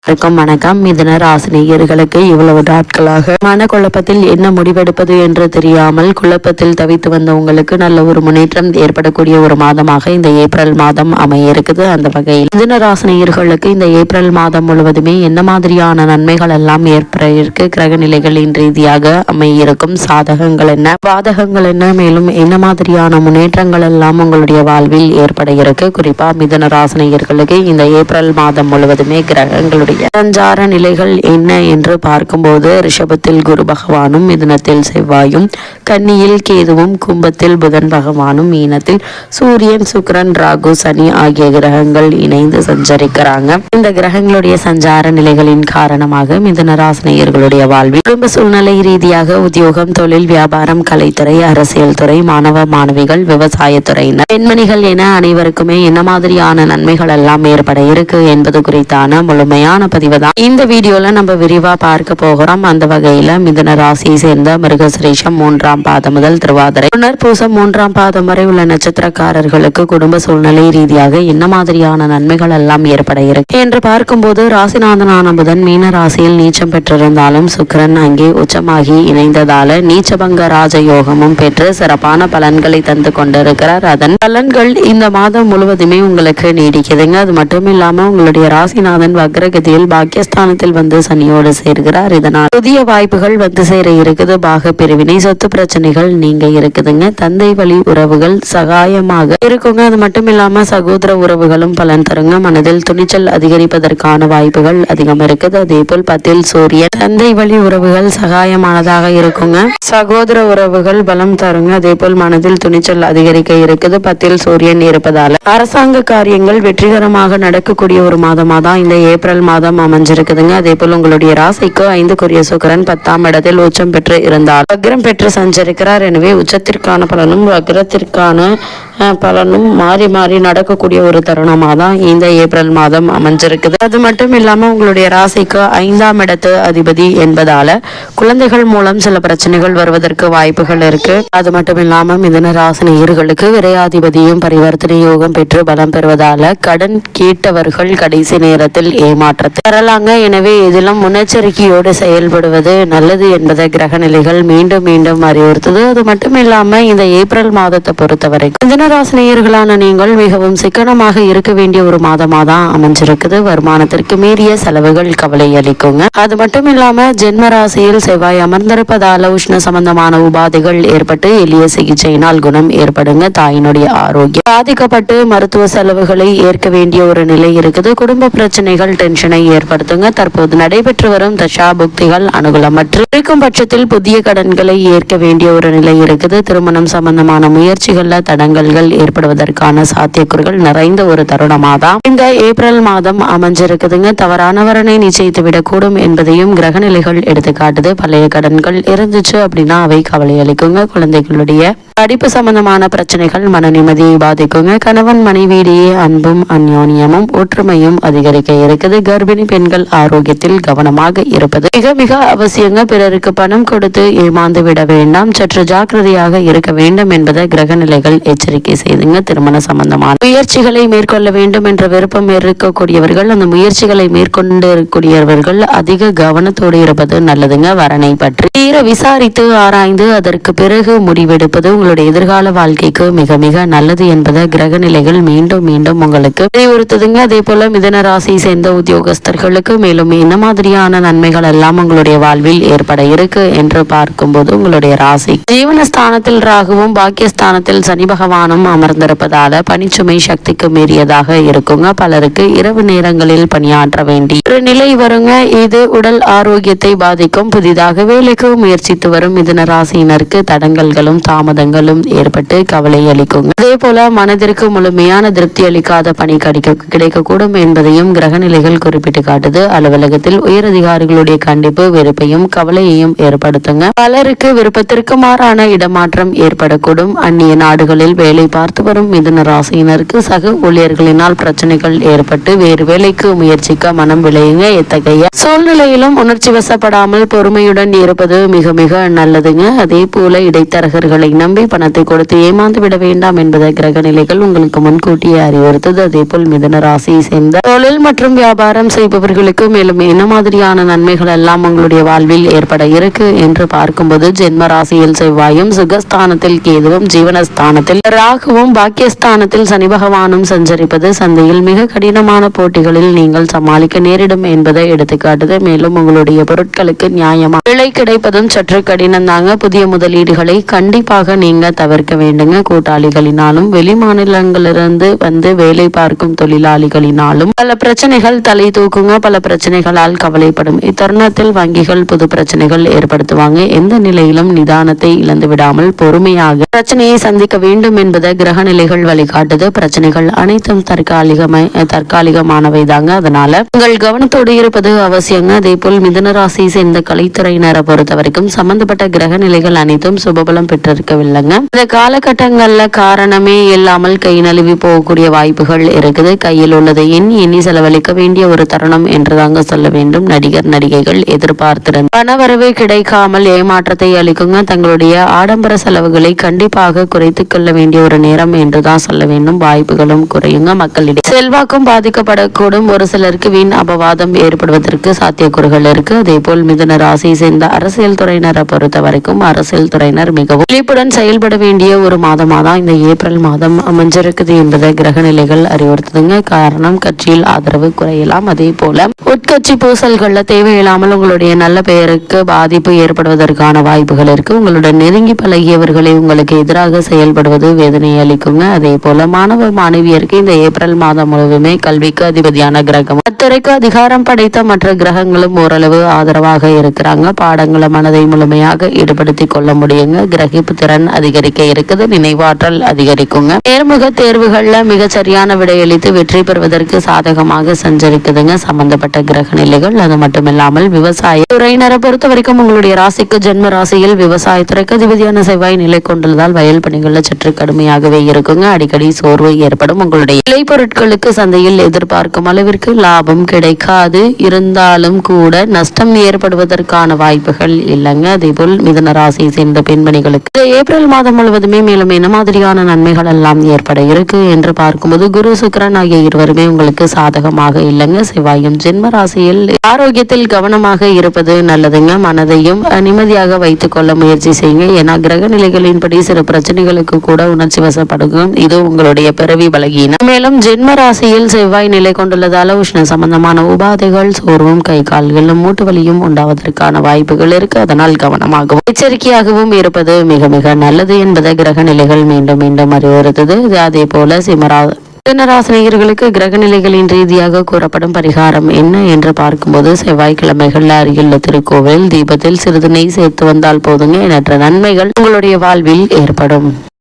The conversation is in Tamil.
வணக்கம். மிதுன ராசினியர்களுக்கு இவ்வளவு நாட்களாக மனக்குழப்பத்தில் என்ன முடிவெடுப்பது என்று தெரியாமல் குழப்பத்தில் தவித்து வந்த உங்களுக்கு நல்ல ஒரு முன்னேற்றம் ஏற்படக்கூடிய ஒரு மாதமாக இந்த ஏப்ரல் மாதம் அமைய இருக்குது. அந்த வகையில் மிதுன ராசினியர்களுக்கு இந்த ஏப்ரல் மாதம் முழுவதுமே என்ன மாதிரியான நன்மைகள் எல்லாம் ஏற்பட இருக்கு, கிரக நிலைகளின் ரீதியாக அமையிருக்கும் சாதகங்கள் என்ன, பாதகங்கள் என்ன, மேலும் என்ன மாதிரியான முன்னேற்றங்கள் எல்லாம் உங்களுடைய வாழ்வில் ஏற்பட இருக்கு. குறிப்பா மிதுன ராசினியர்களுக்கு இந்த ஏப்ரல் மாதம் முழுவதுமே கிரகங்களுடைய சஞ்சார நிலைகள் என்ன என்று பார்க்கும்போது ரிஷபத்தில் குரு பகவானும், மிதுனத்தில் செவ்வாயும், கன்னியில் கேதுவும், கும்பத்தில் புதன் பகவானும், மீனத்தில் சூரியன், சுக்கிரன், ராகு, சனி ஆகிய கிரகங்கள் இணைந்து சஞ்சரிக்கிறாங்க. இந்த கிரகங்களுடைய சஞ்சார நிலைகளின் காரணமாக மிதுன ராசினியர்களுடைய வாழ்வில் குடும்ப சூழ்நிலை ரீதியாக உத்தியோகம், தொழில், வியாபாரம், கலைத்துறை, அரசியல் துறை, மாணவ மாணவிகள், விவசாயத்துறையினர், பெண்மணிகள் என அனைவருக்குமே என்ன மாதிரியான நன்மைகள் எல்லாம் ஏற்பட இருக்கு என்பது குறித்தான முழுமையான பதிவு தான் இந்த வீடியோல நம்ம விரிவா பார்க்க போகிறோம். அந்த வகையில மிதுன ராசியை சேர்ந்த மிருகசிரீஷம் 3ஆம் பாதம் முதல் திருவாதிரை புனர்பூசம் 3ஆம் பாதம் வரை உள்ள நட்சத்திரக்காரர்களுக்கு குடும்ப சூழ்நிலை ரீதியாக என்ன மாதிரியான நன்மைகள் எல்லாம் ஏற்பட இருக்கு என்று பார்க்கும்போது ராசிநாதனான புதன் மீன ராசியில் நீச்சம் பெற்றிருந்தாலும் சுக்கிரன் அங்கே உச்சமாகி இணைந்ததால நீச்சபங்க ராஜயோகமும் பெற்று சிறப்பான பலன்களை தந்து கொண்டிருக்கிறார். அதன் பலன்கள் இந்த மாதம் முழுவதுமே உங்களுக்கு நீடிக்குதுங்க. அது மட்டும் இல்லாம உங்களுடைய ராசிநாதன் வக்ரகதியில் பாக்கியஸ்தானத்தில் வந்து சனியோடு சேர்கிறார். இதனால் புதிய வாய்ப்புகள் வந்து சேர இருக்குது. பாக பிரிவினை, சொத்து பிரச்சனைகள் நீங்க இருக்குதுங்க. தந்தை வழி உறவுகள் சகாயமாக இருக்குங்க. அது மட்டும் இல்லாம சகோதர உறவுகளும் பலன் தருங்க. மனதில் துணிச்சல் அதிகரிப்பதற்கான வாய்ப்புகள் அதிகம் இருக்குது. அதே போல் 10ல் சூரியன், தந்தை வழி உறவுகள் சகாயமானதாக இருக்குங்க. சகோதர உறவுகள் பலம் தருங்க. அதே போல் மனதில் துணிச்சல் அதிகரிக்க இருக்குது. 10ல் சூரியன் இருப்பதால அரசாங்க காரியங்கள் வெற்றிகரமாக நடக்கக்கூடிய ஒரு மாதமா தான் இந்த ஏப்ரல் மாதம் அமைஞ்சிருக்குதுங்க. அதே போல் உங்களுடைய ராசிக்கு 5க்குரிய சுக்கிரன் 10ஆம் இடத்தில் உச்சம் பெற்று இருந்தால் வக்ரம் பெற்று சஞ்சரிக்கிறார். எனவே உச்சத்திற்கான பலனும் வக்ரத்திற்கான பலனும் மாறி மாறி நடக்கக்கூடிய ஒரு தருணமாக தான் இந்த ஏப்ரல் மாதம் அமைஞ்சிருக்குது. அது மட்டும் இல்லாம உங்களுடைய ராசிக்கு 5ஆம் இடத்து அதிபதி என்பதால குழந்தைகள் மூலம் சில பிரச்சனைகள் வருவதற்கு வாய்ப்புகள் இருக்கு. அது மட்டும் இல்லாம மிதுன ராசினியர்களுக்கு விரையாதிபதியும் பரிவர்த்தனை யோகம் பெற்று பலம் பெறுவதால கடன் கேட்டவர்கள் கடைசி நேரத்தில் ஏமாற்றத்தை தரலாங்க. எனவே இதிலும் முன்னெச்சரிக்கையோடு செயல்படுவது நல்லது என்பதை கிரக நிலைகள் மீண்டும் மீண்டும் அறிவுறுத்துது. அது மட்டும் இல்லாம இந்த ஏப்ரல் மாதத்தை பொறுத்தவரைக்கும் மிதுன ராசினியர்களான நீங்கள் மிகவும் சிக்கனமாக இருக்க வேண்டிய ஒரு மாதமா தான் அமைஞ்சிருக்குது. வருமானத்திற்கு மீறிய செலவுகள் கவலை அளிக்குங்க. அது மட்டும் இல்லாம ஜென்ம ராசியில் செவ்வாய் அமர்ந்திருப்பதால உஷ்ண சம்பந்தமான உபாதைகள் ஏற்பட்டு எளிய சிகிச்சையினால் குணம் ஏற்படுங்க. தாயினுடைய ஆரோக்கியம் பாதிக்கப்பட்டு மருத்துவ செலவுகளை ஏற்க வேண்டிய ஒரு நிலை இருக்குது. குடும்ப பிரச்சனைகள் டென்ஷனை ஏற்படுத்துங்க. தற்போது நடைபெற்று வரும் தசா புக்திகள் அனுகூலமற்று இருக்கும் பட்சத்தில் புதிய கடன்களை ஏற்க வேண்டிய ஒரு நிலை இருக்குது. திருமணம் சம்பந்தமான முயற்சிகள்ல தடங்கல்கள் ஏற்படுவதற்கான சாத்தியக்கூறுகள் நிறைந்த ஒரு தருணமாக தான் இந்த ஏப்ரல் மாதம் அமைஞ்சிருக்குதுங்க. தவறானவரனை நிச்சயித்து விடக்கூடும் என்பதையும் கிரக நிலைகள் எடுத்து காட்டுது. பழைய கடன்கள் இருந்துச்சு அப்படின்னா அவை கவலை அளிக்குங்க. குழந்தைகளுடைய படிப்பு சம்பந்தமான பிரச்சனைகள் மன நிம்மதியை பாதிக்குங்க. கணவன் மனைவியிடையே அன்பும் அந்யோன்யமும் ஒற்றுமையும் அதிகரிக்க இருக்குது. கர்ப்பிணி பெண்கள் ஆரோக்கியத்தில் கவனமாக இருப்பது மிக மிக அவசியங்க. பிறருக்கு பணம் கொடுத்து ஏமாந்து விட வேண்டாம். சற்று ஜாக்கிரதையாக இருக்க வேண்டும் என்பதை கிரக நிலைகள் எச்சரிக்கை செய்துங்க. திருமண சம்பந்தமான முயற்சிகளை மேற்கொள்ள வேண்டும் என்ற விருப்பம் இருக்கக்கூடியவர்கள் அந்த முயற்சிகளை மேற்கொண்டு இருக்கக்கூடியவர்கள் அதிக கவனத்தோடு இருப்பது நல்லதுங்க. வரனை பற்றி தீர விசாரித்து ஆராய்ந்து அதற்கு பிறகு முடிவெடுப்பது உங்களுடைய எதிர்கால வாழ்க்கைக்கு மிக மிக நல்லது என்பதை கிரக நிலைகள் மீண்டும் மீண்டும் உங்களுக்கு அறிவுறுத்துதுங்க. அதே போல மிதுன ராசியை சேர்ந்த உத்தியோகஸ்தர்களுக்கு மேலும் என்ன மாதிரியான நன்மைகள் எல்லாம் உங்களுடைய வாழ்வில் ஏற்பட இருக்கு என்று பார்க்கும்போது உங்களுடைய ராசி ஜீவனஸ்தானத்தில் ராகுவும் பாக்கியஸ்தானத்தில் சனி பகவானும் அமர்ந்திருப்பதால பணிச்சுமை சக்திக்கு மீறியதாக இருக்குங்க. பலருக்கு இரவு நேரங்களில் பணியாற்ற வேண்டி ஒரு நிலை வருங்க. இது உடல் ஆரோக்கியத்தை பாதிக்கும். புதிதாக வேலைக்கு முயற்சித்து வரும் மிதுன ராசியினருக்கு தடங்கல்களும் தாமதங்களும் ஏற்பட்டு கவலை அளிக்குங்க. அதே போல மனதிற்கு முழுமையான திருப்தி அளிக்காத பணி கிடைக்கக்கூடும் என்பதையும் கிரக நிலைகள் குறிப்பிட்டு காட்டுது. அலுவலகத்தில் உயரதிகாரிகளுடைய கண்டிப்பு வெறுப்பையும் கவலையையும் ஏற்படுத்துங்க. பலருக்கு விருப்பத்திற்கு மாறான இடமாற்றம் ஏற்படக்கூடும். அந்நிய நாடுகளில் வேலை பார்த்து வரும் மிதுன ராசியினருக்கு சக ஊழியர்களினால் பிரச்சனைகள் ஏற்பட்டு வேறு வேலைக்கு முயற்சிக்க மனம் விளையுங்க. எத்தகைய சூழ்நிலையிலும் உணர்ச்சி வசப்படாமல் பொறுமையுடன் இருப்பது மிக மிக நல்லதுங்க. அதே போல இடைத்தரகர்களை நம்பி பணத்தை கொடுத்து ஏமாந்து விட வேண்டாம் என்பதை கிரக நிலைகள் உங்களுக்கு முன்கூட்டியே அறிவுறுத்தது. அதே போல் மிதுன ராசியை சேர்ந்த தொழில் மற்றும் வியாபாரம் செய்பவர்களுக்கு மேலும் என்ன மாதிரியான நன்மைகள் எல்லாம் உங்களுடைய வாழ்வில் ஏற்பட இருக்கு என்று பார்க்கும்போது, ஜென்ம ராசியில் செவ்வாயும், சுகஸ்தானத்தில் கேதுவும், ஜீவனஸ்தானத்தில் ராகுவும், பாக்கியஸ்தானத்தில் சனி பகவானும் சஞ்சரிப்பது சந்தையில் மிக கடினமான போட்டிகளில் நீங்கள் சமாளிக்க நேரிடும் என்பதை எடுத்துக்காட்டுது. மேலும் உங்களுடைய பொருட்களுக்கு நியாயமான விலை கிடைப்பதும் சற்று கடினம் தாங்க. புதிய முதலீடுகளை கண்டிப்பாக நீங்க தவிர்க்க வேண்டுங்க. கூட்டாளிகளினாலும் வெளி மாநிலங்களிலிருந்து வந்து வேலை பார்க்கும் தொழிலாளிகளினாலும் பல பிரச்சனைகள் தலை தூக்குங்க. பல பிரச்சனைகளால் கவலைப்படும் இத்தருணத்தில் வங்கிகள் புது பிரச்சனைகள் ஏற்படுத்துவாங்க. எந்த நிலையிலும் நிதானத்தை இழந்து விடாமல் பொறுமையாக பிரச்சனையை சந்திக்க வேண்டும் என்பதை கிரக நிலைகள் வழிகாட்டுது. பிரச்சனைகள் அனைத்தும் தற்காலிகமானவை தாங்க. அதனால உங்கள் கவனத்தோடு இருப்பது அவசியங்க. அதே போல் மிதுன ராசி சேர்ந்த கலைத்துறையினரை பொறுத்த வரைக்கும் சம்பந்தப்பட்ட கிரக நிலைகள் அனைத்தும் சுபபலம் பெற்றிருக்கவில்லைங்க. இந்த காலகட்டங்கள்ல காரணமே இல்லாமல் கை நழுவி போகக்கூடிய வாய்ப்புகள் இருக்குது. கையில் உள்ளதை எண்ணி செலவழிக்க வேண்டிய ஒரு தருணம் என்றுதாங்க சொல்ல வேண்டும். நடிகர் நடிகைகள் எதிர்பார்த்திருந்த பணவரவு கிடைக்காமல் ஏமாற்றத்தை அளிக்குங்க. தங்களுடைய ஆடம்பர செலவுகளை கண்டிப்பாக குறைத்துக் கொள்ள வேண்டிய ஒரு நேரம் என்றுதான் சொல்ல வேண்டும். வாய்ப்புகளும் குறையுங்க. மக்களிடையே செல்வாக்கும் பாதிக்கப்படக்கூடும். ஒரு சிலருக்கு வீண் அபவாதம் ஏற்படுவதற்கு சாத்தியக்கூறுகள் இருக்கு. அதே போல் மிதுன ராசியை சேர்ந்த அரசியல் துறையினரை பொறுத்த வரைக்கும் அரசியல் துறையினர் மிகவும் விழிப்புடன் செயல்பட வேண்டிய ஒரு மாதமாக தான் இந்த ஏப்ரல் மாதம் அமைஞ்சிருக்குது என்பதை கிரக நிலைகள் அறிவுறுத்துதுங்க. காரணம், கட்சியில் ஆதரவு குறையலாம். அதே போல உட்கட்சி பூசல்கள்ல தேவையில்லாமல் உங்களுடைய நல்ல பெயருக்கு பாதிப்பு ஏற்படுவதற்கான வாய்ப்புகள் இருக்கு. உங்களுடன் நெருங்கி பழகியவர்களை உங்களுக்கு எதிராக செயல்படுவது வேதனையை அளிக்குங்க. அதே போல மாணவ மாணவியருக்கு இந்த ஏப்ரல் மாதம் முழுவதுமே கல்விக்கு அதிபதியான கிரகம், அத்துறைக்கு அதிகாரம் படைத்த மற்ற கிரகங்களும் ஓரளவு ஆதரவாக இருக்கிறாங்க. பாடங்களை மனதை முழுமையாக ஈடுபடுத்திக் கொள்ள முடியுங்க. கிரகிப்பு திறன் அதிகரிக்க இருக்குது. நினைவாற்றல் அதிகரிக்குங்க. நேர்முக தேர்வுகள்ல மிக சரியான விடையளித்து வெற்றி பெறுவதற்கு சாதகமாக சஞ்சரிக்குதுங்க சம்பந்தப்பட்ட கிரக நிலைகள். அது மட்டுமில்லாமல் விவசாய துறையினரை பொறுத்த வரைக்கும் உங்களுடைய ராசிக்கு ஜென்ம ராசியில் விவசாயத்துறைக்கு அதிபதியான செவ்வாய் நிலை கொண்டுள்ளதால் வயல் பணிகள்ல சற்று கடுமையாகவே இருக்குங்க. அடிக்கடி சோர்வு ஏற்படும். உங்களுடைய விலை பொருட்களுக்கு சந்தையில் எதிர்பார்க்கும் அளவிற்கு லாபம் கிடைக்காது. இருந்தாலும் கூட நஷ்டம் ஏற்படுவதற்கான வாய்ப்புகள் இல்லைங்க. அதே போல் மிதுன ராசியை சேர்ந்த பெண்மணிகளுக்கு ஏப்ரல் மாதம் முழுவதுமே மேலும் என்ன மாதிரியான நன்மைகள் எல்லாம் ஏற்பட இருக்கு என்று பார்க்கும்போது, குரு சுக்கிரன் ஆகிய இருவருமே உங்களுக்கு சாதகமாக இல்லைங்க. செவ்வாயும் ஜென்ம ராசியில் ஆரோக்கியத்தில் கவனமாக இருப்பது நல்லதுங்க. மனதையும் நிம்மதியாக வைத்துக் கொள்ள முயற்சி செய்யுங்க. ஏன்னா கிரக நிலைகளின்படி சிறு பிரச்சனைகளுக்கு கூட உணர்ச்சி வசப்படுங்க. இது உங்களுடைய பிறவி பலகீனம். மேலும் ஜென்ம ராசியில் செவ்வாய் நிலை கொண்டுள்ளதால உஷ்ண சம்பந்தமான உபாதைகள், சோர்வும், கை கால்களும் மூட்டு வலியும் உண்டாவதற்கான வாய்ப்புகள் இருக்கு. அதனால் கவனமாகவும் எச்சரிக்கையாகவும் இருப்பது மிக மிக நல்லது என்பதை கிரக நிலைகள் மீண்டும் மீண்டும் அறிவுறுத்தது. அதே போல சிம்மராசினியர்களுக்கு கிரக நிலைகளின் ரீதியாக கூறப்படும் பரிகாரம் என்ன என்று பார்க்கும்போது, செவ்வாய்க்கிழமைகள்ல அருகிலுள்ள திருக்கோவில் தீபத்தில் சிறிது நெய் சேர்த்து வந்தால் போதுங்க. எண்ணற்ற நன்மைகள் உங்களுடைய வாழ்வில் ஏற்படும்.